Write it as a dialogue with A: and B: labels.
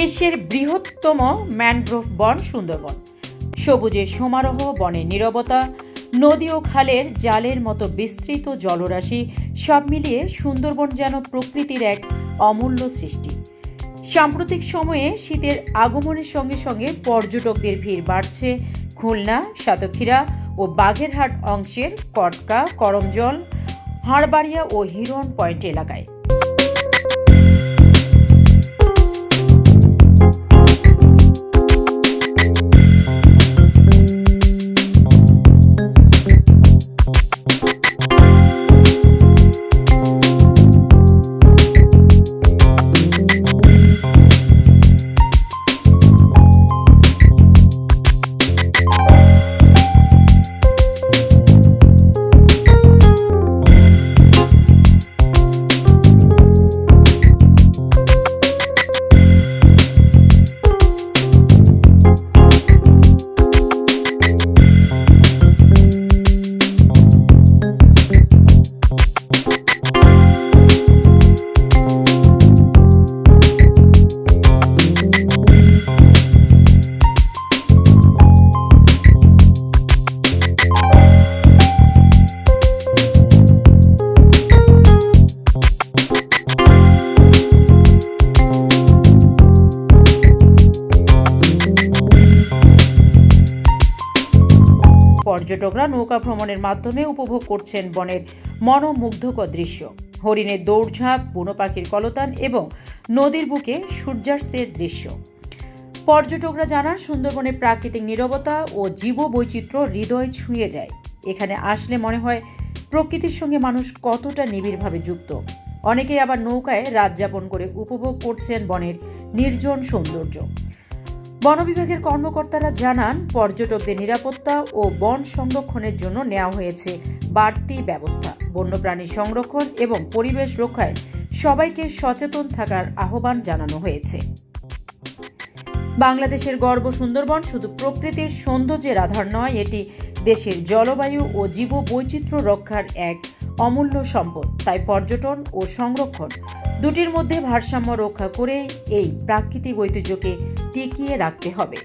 A: বিশ্বের বৃহত্তম ম্যানগ্রোভ বন সুন্দরবন। সবুজের সমারোহ, বনের নীরবতা, নদী ও খালের জালের মতো বিস্তৃত জলরাশি সব মিলিয়ে সুন্দরবন যেন প্রকৃতির এক অমূল্য সৃষ্টি। সাম্প্রতিক সময়ে শীতের আগমনের সঙ্গে সঙ্গে পর্যটকদের ভিড় বাড়ছে খুলনা, সাতক্ষীরা ও বাগেরহাট অংশের কটকা, করমজল, হাড়বাড়িয়া ও হিরন পয়েন্ট এলাকায়। পর্যটকরা নৌকা ভ্রমণের মাধ্যমে উপভোগ করছেন বনের মনোমুগ্ধকর দৃশ্য। হরিণের দৌড়ঝাঁপ, বুনো পাখির কলতান এবং নদীর বুকে সূর্যাস্তের দৃশ্য। পর্যটকরা জানান, সুন্দরবনের প্রাকৃতিক নীরবতা ও জীববৈচিত্র্য হৃদয় ছুঁয়ে যায়। এখানে আসলে মনে হয় প্রকৃতির সঙ্গে মানুষ কতটা নিবিড়ভাবে যুক্ত। অনেকেই আবার নৌকায় রাত যাপন করে উপভোগ করছেন বনের নির্জন সৌন্দর্য। বন বিভাগের কর্মকর্তারা জানান, পর্যটকদের নিরাপত্তা ও বন সংরক্ষণের জন্য নেওয়া হয়েছে বাড়তি ব্যবস্থা। বন্যপ্রাণী সংরক্ষণ এবং পরিবেশ রক্ষায় সবাইকে সচেতন থাকার আহ্বান জানানো হয়েছে। বাংলাদেশের গর্ব সুন্দরবন শুধু প্রকৃতির সৌন্দর্যের আধার নয়, এটি দেশের জলবায়ু ও জীববৈচিত্র্য রক্ষার এক অমূল্য সম্পদ। তাই পর্যটন ও সংরক্ষণ দুটির মধ্যে ভারসাম্য রক্ষা করে এই প্রাকৃতিক ঐতিহ্যকে টিকিয়ে রাখতে হবে।